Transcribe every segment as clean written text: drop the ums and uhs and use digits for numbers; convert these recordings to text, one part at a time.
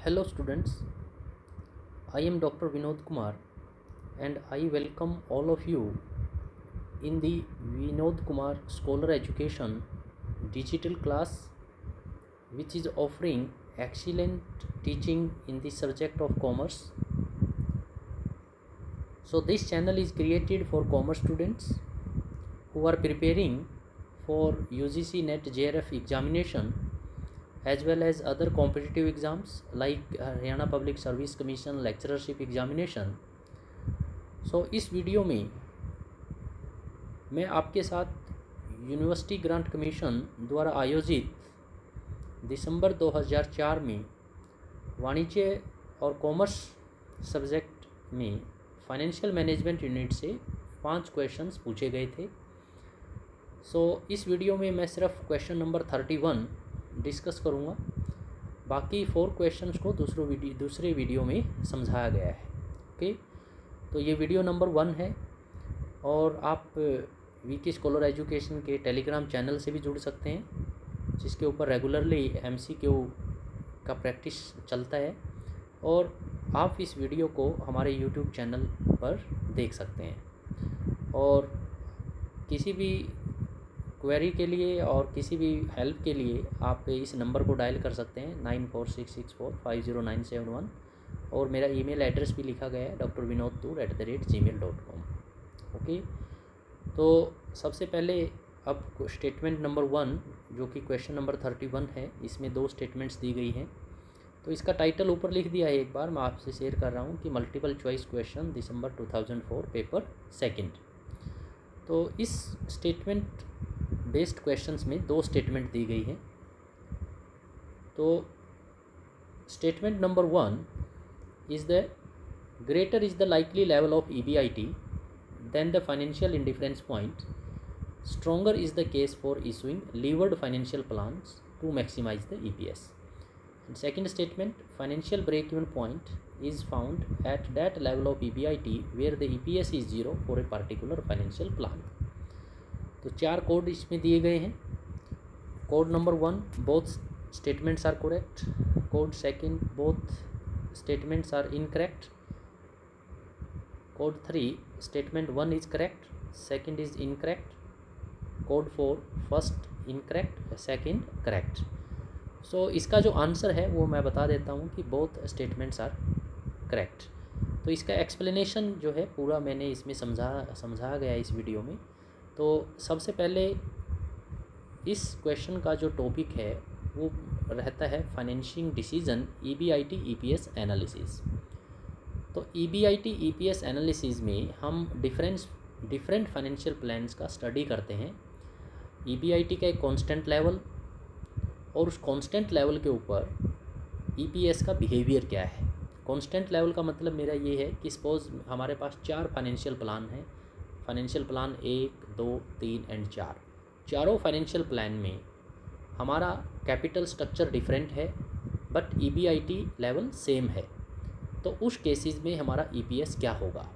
Hello students, I am Dr. Vinod Kumar and I welcome all of you in the Vinod Kumar Scholar Education digital class which is offering excellent teaching in the subject of commerce. So this channel is created for commerce students who are preparing for UGC NET JRF examination as well as other competitive exams like Haryana Public Service Commission lecturership examination. सो इस video में मैं आपके साथ university grant commission द्वारा आयोजित दिसंबर 2004 में वाणिज्य और कॉमर्स सब्जेक्ट में फाइनेंशियल मैनेजमेंट यूनिट से 5 क्वेश्चंस पूछे गए थे। सो इस वीडियो में मैं सिर्फ क्वेश्चन नंबर 31 डिस्कस करूँगा, बाकी 4 क्वेश्चंस को दूसरे वीडियो में समझाया गया है। ओके, तो ये वीडियो नंबर 1 है और आप वीके स्कॉलर एजुकेशन के टेलीग्राम चैनल से भी जुड़ सकते हैं जिसके ऊपर रेगुलरली एमसीक्यू का प्रैक्टिस चलता है, और आप इस वीडियो को हमारे यूट्यूब चैनल पर देख सकते हैं। और किसी भी क्वेरी के लिए और किसी भी हेल्प के लिए आप इस नंबर को डायल कर सकते हैं 9466450971, और मेरा ईमेल एड्रेस भी लिखा गया है drvinod2@gmail.com। ओके, तो सबसे पहले अब स्टेटमेंट नंबर 1 जो कि क्वेश्चन नंबर 31 है, इसमें 2 स्टेटमेंट्स दी गई हैं। तो इसका टाइटल ऊपर लिख दिया है, एक बार मैं आपसे शेयर कर रहा हूँ कि मल्टीपल चॉइस क्वेश्चन दिसंबर 2004 पेपर सेकंड। तो इस स्टेटमेंट बेस्ड क्वेश्चंस में 2 स्टेटमेंट दी गई हैं। तो statement number 1 is the greater is the likely level of EBIT than the financial indifference point, stronger is the case for issuing levered financial plans to maximize the EPS. And second statement, financial break-even point is found at that level of EBIT where the EPS is 0 for a particular financial plan. तो 4 code इसमें दिए गए हैं। Code number 1 both statements are correct, code second both statements are incorrect, code 3 statement 1 is correct, second is incorrect, code 4 first incorrect, second correct। so इसका जो answer है वो मैं बता देता हूँ कि both statements are correct। तो इसका एक्सप्लेनेशन जो है पूरा मैंने इसमें समझाया गया है इस वीडियो में। तो सबसे पहले इस क्वेश्चन का जो टॉपिक है वो रहता है financing decision EBIT EPS analysis. तो EBIT EPS एनालिसिस में हम डिफरेंट फाइनेंशियल प्लान्स का स्टडी करते हैं। EBIT का एक कांस्टेंट लेवल, और उस कांस्टेंट लेवल के ऊपर EPS का बिहेवियर क्या है। कांस्टेंट लेवल का मतलब मेरा ये है कि सपोज हमारे पास 4 फाइनेंशियल प्लान हैं, फाइनेंशियल प्लान 1, 2, 3 एंड 4। चारों फाइनेंशियल प्लान में हमारा कैपिटल स्ट्रक्चर डिफरेंट है बट EBIT लेवल सेम है, तो उस केसेस में हमारा EPS क्या होगा।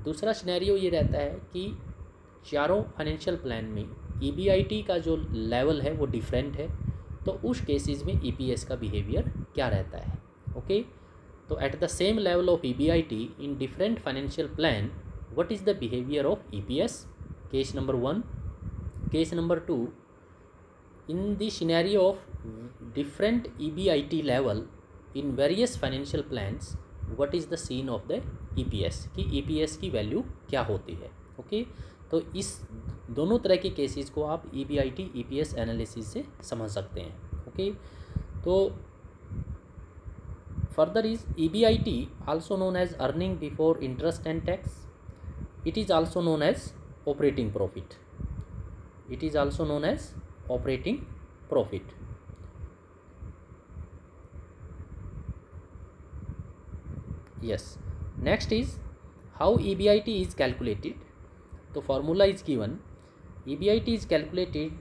दूसरा सिनेरियो ये रहता है कि चारों फाइनेंशियल प्लान में EBIT का जो लेवल है वो डिफरेंट है, तो उस केसेस में EPS का बिहेवियर क्या रहता है। ओके, तो at the same level of EBIT in different financial plan what is the behaviour of EPS, case number 1। Case number 2, in the scenario of different EBIT level in various financial plans what is the scene of the EPS, कि EPS की value क्या होती है। Okay, तो इस दोनों तरह के केसेस को आप EBIT EPS एनालिसिस से समझ सकते हैं। ओके, तो further is EBIT also known as earning before interest and tax, it is also known as operating profit, it is also known as operating profit। yes, next is how EBIT is calculated। तो formula is given, EBIT is calculated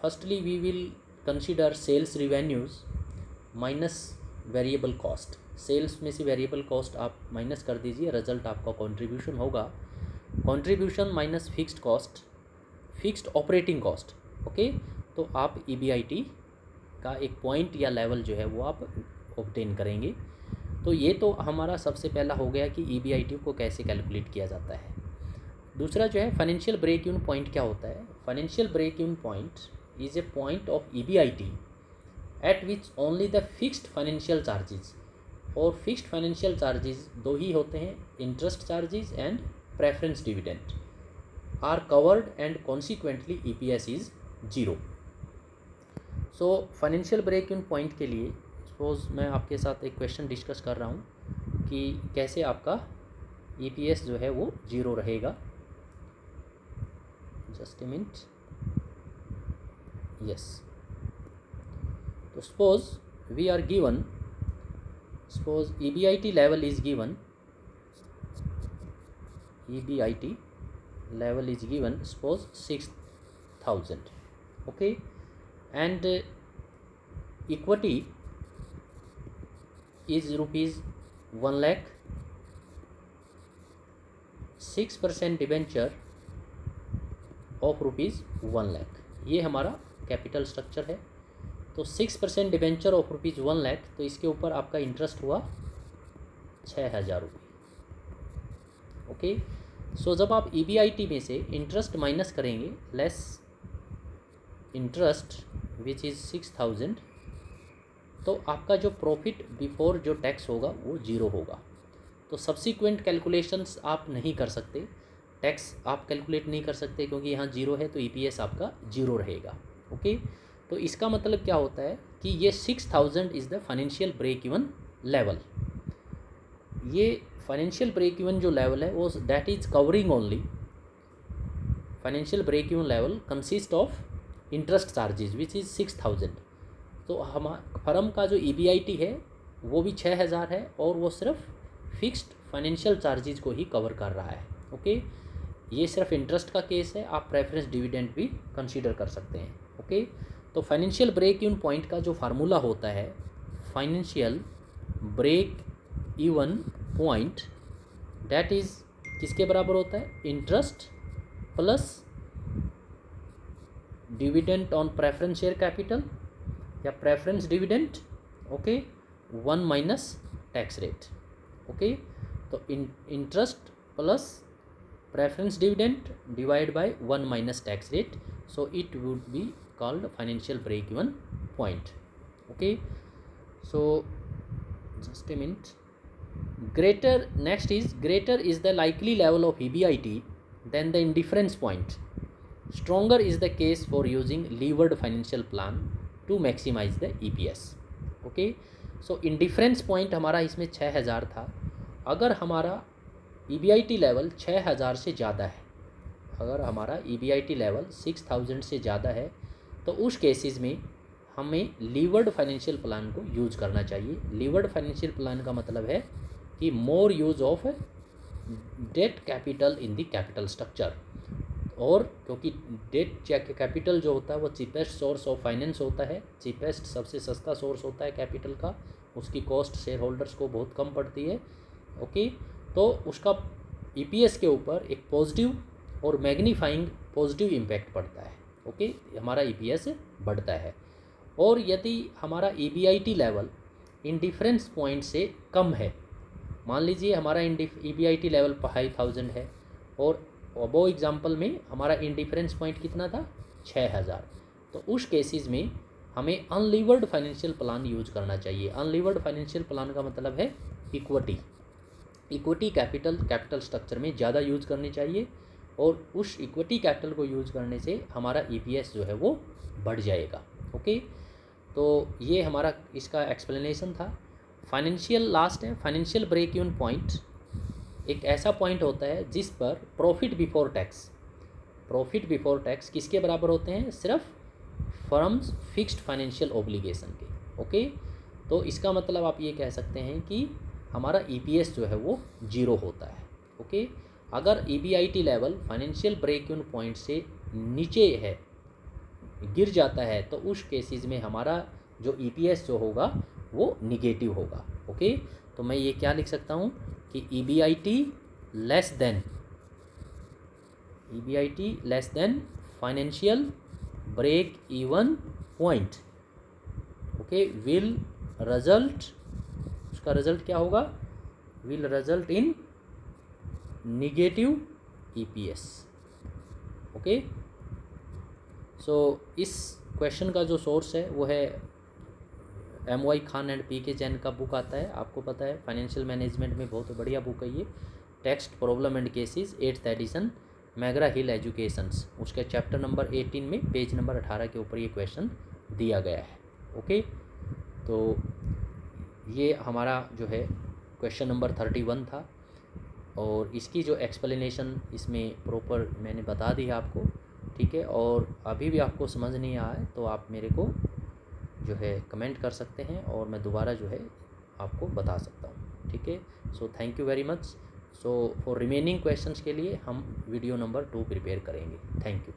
firstly we will consider sales revenues minus variable cost। Sales में से variable cost आप minus कर दीजिए, result आपका contribution होगा। Contribution minus fixed cost, fixed operating cost. Okay, तो आप EBIT का एक पॉइंट या लेवल जो है वो आप ऑब्टेन करेंगे। तो ये तो हमारा सबसे पहला हो गया कि EBIT को कैसे कैलकुलेट किया जाता है। दूसरा जो है फाइनेंशियल ब्रेक इवन पॉइंट क्या होता है। Financial break even point is a point of EBIT at which only the fixed financial charges, और फिक्स्ड फाइनेंशियल चार्जेस दो ही होते हैं, interest charges and preference dividend, are covered and consequently EPS is 0। So financial break even point के लिए suppose मैं आपके साथ एक क्वेश्चन डिस्कस कर रहा हूँ कि कैसे आपका EPS जो है वो 0 रहेगा। Just a minute, yes. तो suppose we are given, suppose EBIT level is given, EBIT level is given suppose 6,000, okay, and equity is rupees 1 lakh, 6% debenture of rupees 1 lakh, ये हमारा कैपिटल स्ट्रक्चर है। तो 6% डिबेंचर ऑफ रुपीज़ 1 लाख, तो इसके ऊपर आपका interest हुआ 6,000 रुपये। ओके, सो जब आप EBIT में से इंटरेस्ट माइनस करेंगे, लेस इंटरेस्ट विच इज़ 6,000, तो आपका जो प्रॉफिट बिफोर जो टैक्स होगा वो 0 होगा। तो सब्सिक्वेंट कैलकुलेशंस आप नहीं कर सकते, टैक्स आप कैलकुलेट नहीं कर सकते क्योंकि यहाँ 0 है, तो EPS आपका 0 रहेगा। ओके, तो इसका मतलब क्या होता है कि ये 6,000 is the financial break even level. ये फाइनेंशियल ब्रेक इवन जो लेवल है वो that is covering only, financial break even level consist of interest charges which is 6,000। तो हम फर्म का जो EBIT है वो भी 6,000 है और वो सिर्फ फिक्स्ड फाइनेंशियल चार्जेस को ही कवर कर रहा है। ओके, ये सिर्फ इंटरेस्ट का केस है, आप प्रेफरेंस डिविडेंड भी कंसीडर कर सकते हैं। ओके, तो फाइनेंशियल ब्रेक इवन पॉइंट का जो फार्मूला होता है, financial break even point that is किसके बराबर होता है, interest plus dividend on preference share capital या preference dividend, okay, 1 minus tax rate. Okay, तो interest plus preference dividend divide by 1 minus tax rate, so it would be called financial break even point. Okay, so just a minute. Greater is the likely level of EBIT than the indifference point. Stronger is the case for using levered financial plan to maximize the EPS. Okay, so indifference point हमारा इसमें 6,000 था। अगर हमारा EBIT level 6,000 से ज़्यादा है, अगर हमारा EBIT लेवल 6,000 से ज़्यादा है, तो उस केसेस में हमें लीवर्ड फाइनेंशियल प्लान को यूज़ करना चाहिए। लीवर्ड फाइनेंशियल प्लान का मतलब है कि more use of debt capital in the capital structure, और क्योंकि डेट कैपिटल जो होता है वो चीपेस्ट सोर्स ऑफ फाइनेंस होता है, चीपेस्ट सबसे सस्ता सोर्स होता है कैपिटल का, उसकी कॉस्ट शेयर होल्डर्स को बहुत कम पड़ती है। ओके, तो उसका EPS के ऊपर एक पॉजिटिव और मैग्नीफाइंग पॉजिटिव इम्पैक्ट पड़ता है। ओके, हमारा EPS बढ़ता है। और यदि हमारा EBIT लेवल इंडिफरेंस पॉइंट से कम है, मान लीजिए हमारा EBIT लेवल 5,000 है और अबो एग्जांपल में हमारा इंडिफरेंस पॉइंट कितना था, 6,000, तो उस केसेस में हमें अनलीवर्ड फाइनेंशियल प्लान यूज करना चाहिए। अनलीवर्ड फाइनेंशियल प्लान का मतलब है इक्विटी कैपिटल स्ट्रक्चर में ज़्यादा यूज करनी चाहिए, और उस इक्विटी कैपिटल को यूज़ करने से हमारा EPS जो है वो बढ़ जाएगा। ओके, तो ये हमारा इसका एक्सप्लेनेशन था। लास्ट है फाइनेंशियल ब्रेक इवन पॉइंट, एक ऐसा पॉइंट होता है जिस पर प्रॉफिट बिफोर टैक्स किसके बराबर होते हैं, सिर्फ फर्म्स फिक्स्ड फाइनेंशियल ऑब्लिगेशन के। ओके, तो इसका मतलब आप ये कह सकते हैं कि हमारा EPS जो है वो 0 होता है। ओके, अगर EBIT level financial break even point से नीचे है, गिर जाता है, तो उस केसेस में हमारा जो EPS जो होगा वो निगेटिव होगा। ओके, तो मैं ये क्या लिख सकता हूँ कि EBIT less than financial break even point, okay, will result उसका रिजल्ट क्या होगा, will result in negative EPS. Okay, so इस क्वेश्चन का जो सोर्स है वो है MY Khan and PK Jain का बुक आता है, आपको पता है फाइनेंशियल मैनेजमेंट में बहुत बढ़िया बुक है ये, text problem and cases 8th edition, McGraw Hill educations, उसके चैप्टर नंबर 18 में पेज नंबर 18 के ऊपर ये क्वेश्चन दिया गया है। ओके, तो ये हमारा जो है क्वेश्चन नंबर 31 था, और इसकी जो एक्सप्लेनेशन इसमें प्रॉपर मैंने बता दी है आपको, ठीक है। और अभी भी आपको समझ नहीं आया है तो आप मेरे को जो है कमेंट कर सकते हैं और मैं दोबारा जो है आपको बता सकता हूँ, ठीक है। So thank you very much. So for remaining questions के लिए हम वीडियो नंबर 2 प्रिपेयर करेंगे। Thank you.